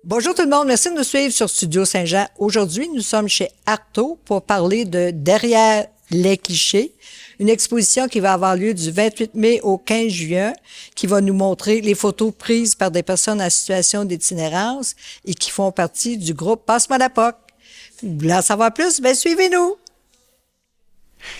Bonjour tout le monde, merci de nous suivre sur Studio Saint-Jean. Aujourd'hui, nous sommes chez Artaud pour parler de Derrière les clichés, une exposition qui va avoir lieu du 28 mai au 15 juin, qui va nous montrer les photos prises par des personnes en situation d'itinérance et qui font partie du groupe Passe-moi la POC. Vous voulez en savoir plus? Bien, suivez-nous!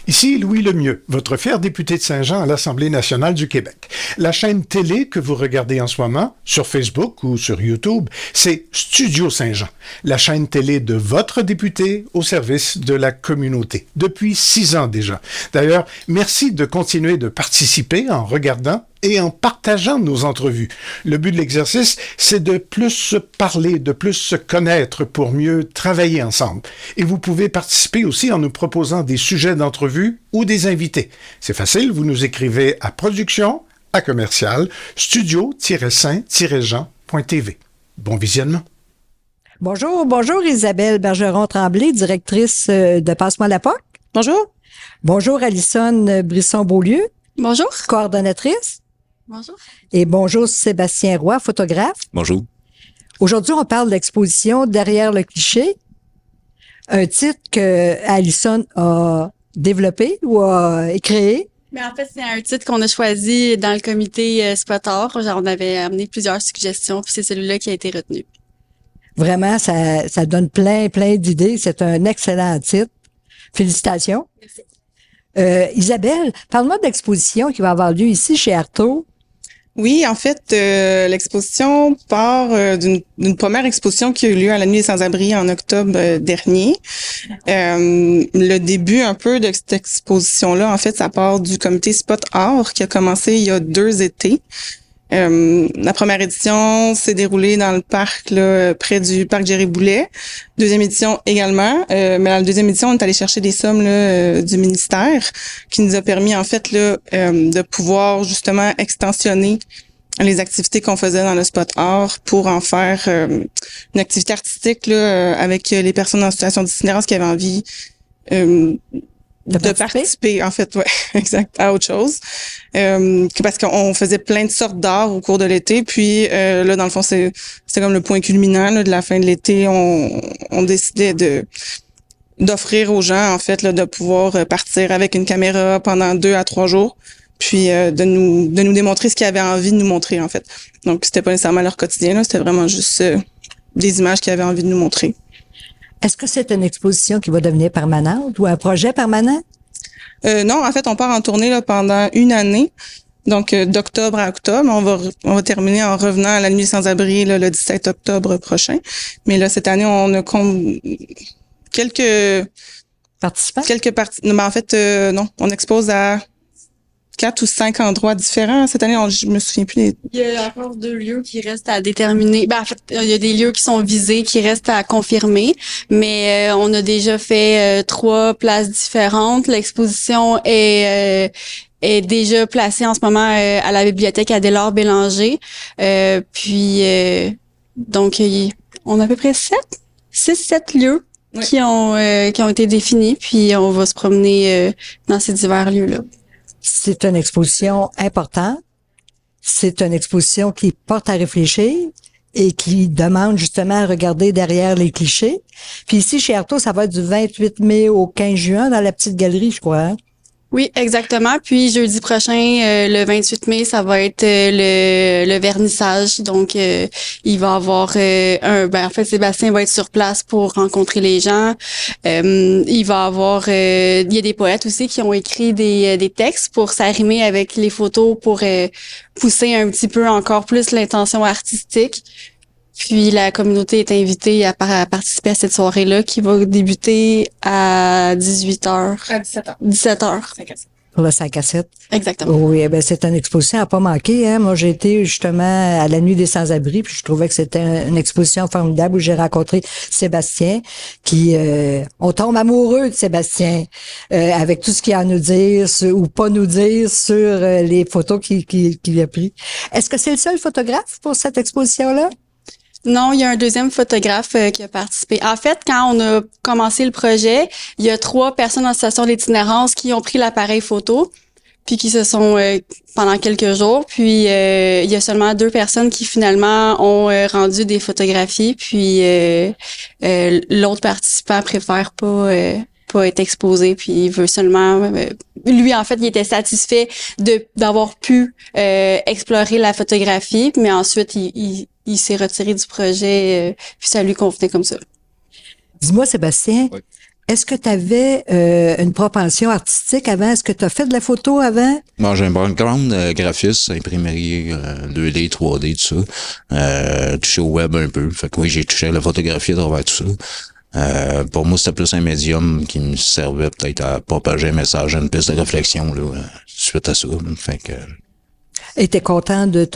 Ici Louis Lemieux, votre fier député de Saint-Jean à l'Assemblée nationale du Québec. La chaîne télé que vous regardez en ce moment, sur Facebook ou sur YouTube, c'est Studio Saint-Jean, la chaîne télé de votre député au service de la communauté, depuis 6 ans déjà. D'ailleurs, merci de continuer de participer en regardant et en partageant nos entrevues. Le but de l'exercice, c'est de plus se parler, de plus se connaître pour mieux travailler ensemble. Et vous pouvez participer aussi en nous proposant des sujets d'entrevue ou des invités. C'est facile, vous nous écrivez à production@studio-saint-jean.tv. Bon visionnement. Bonjour Isabelle Bergeron-Tremblay, directrice de Passe-moi la POC. Bonjour. Bonjour Alison Brisson-Beaulieu. Bonjour. Coordonnatrice. Bonjour. Et bonjour Sébastien Roy, photographe. Bonjour. Aujourd'hui, on parle de l'exposition Derrière le cliché, un titre que Alison a développé ou a créé. Mais en fait, c'est un titre qu'on a choisi dans le comité Spotter. On avait amené plusieurs suggestions, puis c'est celui-là qui a été retenu. Vraiment, ça donne plein d'idées. C'est un excellent titre. Félicitations. Merci. Isabelle, parle-moi de l'exposition qui va avoir lieu ici chez Artaud. Oui, en fait, l'exposition part d'une première exposition qui a eu lieu à la Nuit des Sans-Abri en octobre dernier. Le début un peu de cette exposition-là, en fait, ça part du comité Spot Art qui a commencé il y a 2 étés. La première édition s'est déroulée dans le parc, là, près du parc Géry-Boulet. Deuxième édition également. Mais dans la deuxième édition, on est allé chercher des sommes là, du ministère qui nous a permis, en fait, là, de pouvoir justement extensionner les activités qu'on faisait dans le spot art pour en faire une activité artistique là, avec les personnes en situation d'itinérance qui avaient envie de participer, en fait, ouais, exact, à autre chose. Parce qu'on faisait plein de sortes d'art au cours de l'été, puis là, dans le fond, c'était comme le point culminant là, de la fin de l'été. On décidait d'offrir aux gens, en fait, là, de pouvoir partir avec une caméra pendant 2 à 3 jours, puis de nous démontrer ce qu'ils avaient envie de nous montrer, en fait. Donc, c'était pas nécessairement leur quotidien, là, c'était vraiment juste des images qu'ils avaient envie de nous montrer. Est-ce que c'est une exposition qui va devenir permanente ou un projet permanent? Non, en fait, on part en tournée là, pendant 1 année. Donc, d'octobre à octobre. On va terminer en revenant à la Nuit sans-abri le 17 octobre prochain. Mais là, cette année, on a quelques Participants? Non, en fait, non. On expose à 4 ou 5 endroits différents. Cette année, je me souviens plus des... Il y a encore 2 lieux qui restent à déterminer. En fait, il y a des lieux qui sont visés, qui restent à confirmer. Mais on a déjà fait 3 places différentes. L'exposition est déjà placée en ce moment à la bibliothèque Adélard Bélanger. Donc, on a à peu près 6-7 lieux oui, qui ont été définis. Puis, on va se promener dans ces divers lieux-là. C'est une exposition importante. C'est une exposition qui porte à réfléchir et qui demande justement à regarder derrière les clichés. Puis ici, chez Artaud, ça va être du 28 mai au 15 juin dans la petite galerie, je crois. Hein? Oui, exactement. Puis jeudi prochain, le 28 mai, ça va être le vernissage. Donc, il va avoir en fait, Sébastien va être sur place pour rencontrer les gens. Il va avoir il y a des poètes aussi qui ont écrit des textes pour s'arrimer avec les photos pour pousser un petit peu encore plus l'intention artistique. Puis la communauté est invitée à participer à cette soirée-là qui va débuter à 18h. À 17h. 17h. Pour le 5 à 7. Exactement. Oui, ben c'est une exposition à pas manquer. Hein. Moi, j'ai été justement à la Nuit des Sans-Abri, puis je trouvais que c'était une exposition formidable où j'ai rencontré Sébastien, qui on tombe amoureux de Sébastien avec tout ce qu'il a à nous dire ou pas nous dire sur les photos qu'il a pris. Est-ce que c'est le seul photographe pour cette exposition-là? Non, il y a un deuxième photographe qui a participé. En fait, quand on a commencé le projet, il y a 3 personnes en situation d'itinérance qui ont pris l'appareil photo. puis qui se sont pendant quelques jours. Puis il y a seulement 2 personnes qui finalement ont rendu des photographies. Puis l'autre participant préfère pas être exposé, puis il veut seulement lui, en fait, il était satisfait d'avoir pu explorer la photographie, mais ensuite il s'est retiré du projet, puis ça lui convenait comme ça. Dis-moi, Sébastien, Oui. est-ce que tu avais une propension artistique avant? Est-ce que tu as fait de la photo avant? Moi, j'ai un background graphiste, imprimerie 2D, 3D, tout ça. Touché au web un peu. Fait que oui, j'ai touché à la photographie à travers tout ça. Pour moi, c'était plus un médium qui me servait peut-être à propager un message, une piste de réflexion là, suite à ça. Fait que Et t'es content de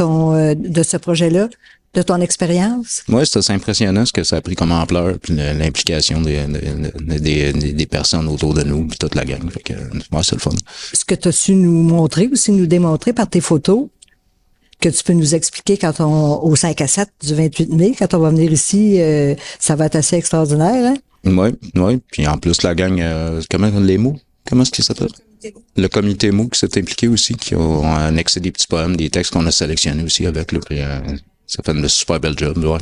de ce projet-là, de ton expérience? ouais, c'était assez impressionnant ce que ça a pris comme ampleur, puis l'implication des personnes autour de nous, puis toute la gang. Fait que ouais, c'est le fun. Ce que tu as su nous montrer, aussi nous démontrer par tes photos, que tu peux nous expliquer au 5 à 7 du 28 mai, quand on va venir ici, ça va être assez extraordinaire, hein? Oui. Puis en plus, la gang, comment est-ce qu'il s'appelle? Le comité MOOC qui s'est impliqué aussi, qui ont annexé des petits poèmes, des textes qu'on a sélectionnés aussi avec, là, puis ça fait une super belle job, ouais.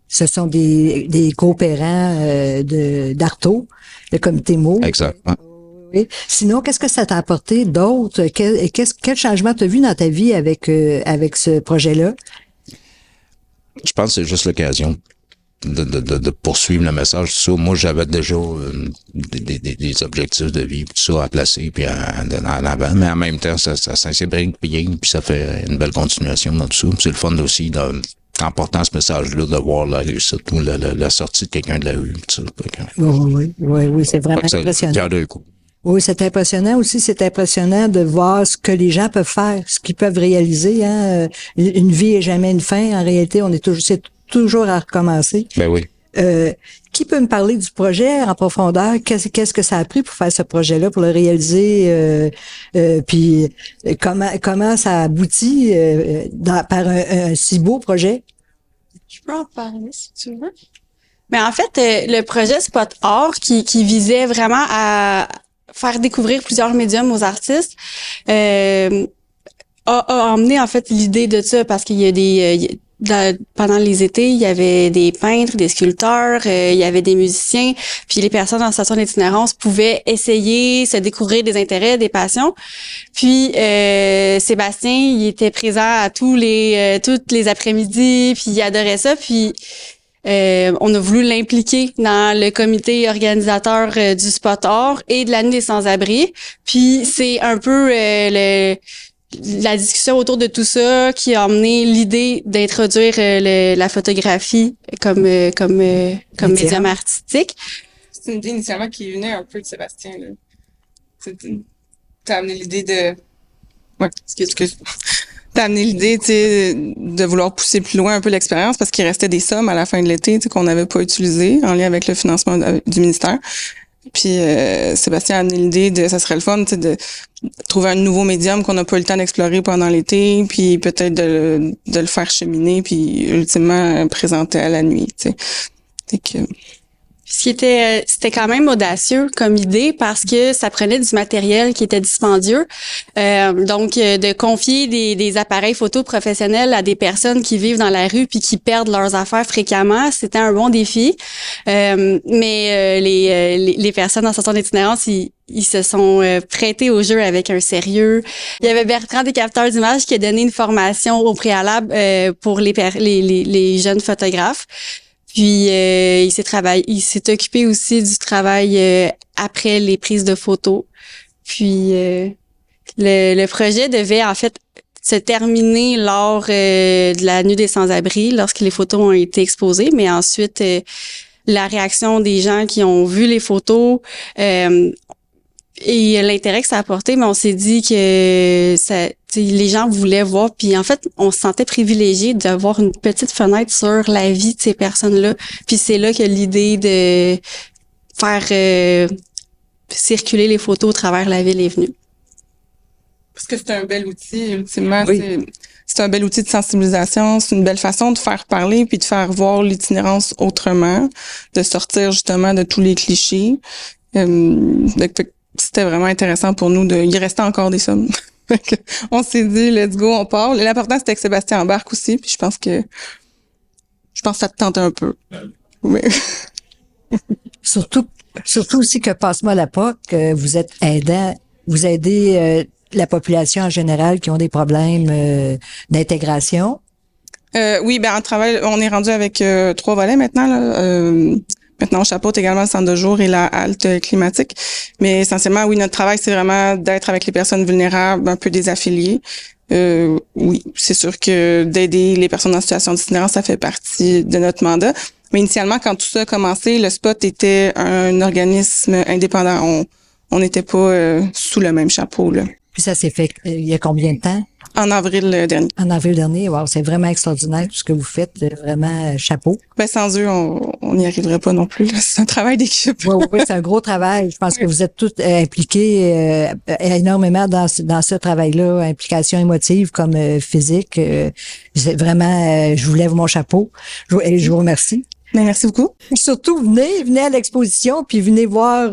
Ce sont des coopérants d'Arto, le comité MOOC. Exact, ouais. Oui. Sinon, qu'est-ce que ça t'a apporté d'autre? Quel changement t'as vu dans ta vie avec ce projet-là? Je pense que c'est juste l'occasion de poursuivre le message, tout ça. Moi, j'avais déjà des objectifs de vie, tout ça à placer, puis en avant, mais en même temps, ça s'imbrique bien, puis ça fait une belle continuation dans tout ça. C'est le fun aussi, en portant ce message-là, de voir la réussite ou la sortie de quelqu'un de la rue, tout ça. Oui, c'est vraiment impressionnant. Pierre deux coups. Oui, c'est impressionnant aussi. C'est impressionnant de voir ce que les gens peuvent faire, ce qu'ils peuvent réaliser. Hein. Une vie est jamais une fin. En réalité, c'est toujours à recommencer. Ben oui. Qui peut me parler du projet en profondeur? Qu'est-ce que ça a pris pour faire ce projet-là, pour le réaliser? Puis comment ça aboutit par un si beau projet? Je peux en parler si tu veux. Mais en fait, le projet Spot Art qui visait vraiment à faire découvrir plusieurs médiums aux artistes a emmené en fait l'idée de ça parce qu'il y a pendant les étés, il y avait des peintres, des sculpteurs, il y avait des musiciens, puis les personnes en station d'itinérance pouvaient essayer, se découvrir des intérêts, des passions. Puis Sébastien, il était présent à toutes les après-midi, puis il adorait ça, puis on a voulu l'impliquer dans le comité organisateur du Spot Art et de la Nuit des Sans-Abri. Puis c'est un peu la discussion autour de tout ça qui a amené l'idée d'introduire la photographie comme médium artistique. C'est une idée initialement qui venait un peu de Sébastien. T'as amené l'idée de... Ouais, excuse. T'as amené l'idée, tu sais, de vouloir pousser plus loin un peu l'expérience parce qu'il restait des sommes à la fin de l'été, tu sais, qu'on n'avait pas utilisées en lien avec le financement du ministère. Puis Sébastien a amené l'idée ça serait le fun, tu sais, de trouver un nouveau médium qu'on n'a pas eu le temps d'explorer pendant l'été, puis peut-être de le faire cheminer, puis ultimement présenter à la nuit, tu sais. Fait que... C'était quand même audacieux comme idée parce que ça prenait du matériel qui était dispendieux. Donc, de confier des appareils photo professionnels à des personnes qui vivent dans la rue puis qui perdent leurs affaires fréquemment, c'était un bon défi. Mais les personnes en situation d'itinérance, ils se sont prêtés au jeu avec un sérieux. Il y avait Bertrand des capteurs d'images qui a donné une formation au préalable pour les jeunes photographes. Puis il s'est occupé aussi du travail après les prises de photos. Puis le projet devait en fait se terminer lors de la Nuit des Sans-Abri, lorsque les photos ont été exposées, mais ensuite la réaction des gens qui ont vu les photos et l'intérêt que ça a apporté, mais on s'est dit que les gens voulaient voir, puis en fait, on se sentait privilégié d'avoir une petite fenêtre sur la vie de ces personnes-là. Puis c'est là que l'idée de faire circuler les photos au travers la ville est venue. Parce que c'est un bel outil, ultimement. Oui. C'est un bel outil de sensibilisation. C'est une belle façon de faire parler puis de faire voir l'itinérance autrement, de sortir justement de tous les clichés. C'était vraiment intéressant pour nous il restait encore des sommes. Fait que on s'est dit, let's go, on part. L'important, c'était que Sébastien embarque aussi, puis je pense que ça te tente un peu. Mais... Surtout aussi que Passe-moi la POC, vous êtes aidant, vous aidez la population en général qui ont des problèmes d'intégration. Oui, ben on est rendu avec 3 volets maintenant. Là. Maintenant, on chapeaute également le centre de jour et la halte climatique. Mais essentiellement, oui, notre travail, c'est vraiment d'être avec les personnes vulnérables, un peu des affiliés. Oui, c'est sûr que d'aider les personnes en situation d'itinérance, ça fait partie de notre mandat. Mais initialement, quand tout ça a commencé, le SPOT était un organisme indépendant. On n'était pas sous le même chapeau, là. Puis ça s'est fait il y a combien de temps? En avril dernier. En avril dernier, wow, c'est vraiment extraordinaire tout ce que vous faites, vraiment chapeau. Ben sans eux, on n'y arriverait pas non plus. Là. C'est un travail d'équipe. Oui, c'est un gros travail. Je pense que vous êtes tous impliqués énormément dans ce travail-là, implication émotive comme physique. C'est vraiment, je vous lève mon chapeau et je vous remercie. Ben, merci beaucoup. Surtout, venez à l'exposition, puis venez voir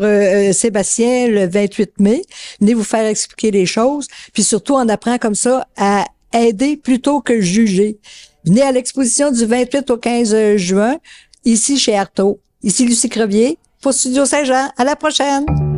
Sébastien le 28 mai. Venez vous faire expliquer les choses. Puis surtout, on apprend comme ça à aider plutôt que juger. Venez à l'exposition du 28 au 15 juin, ici chez Artaud. Ici Lucie Crevier, pour Studio Saint-Jean. À la prochaine!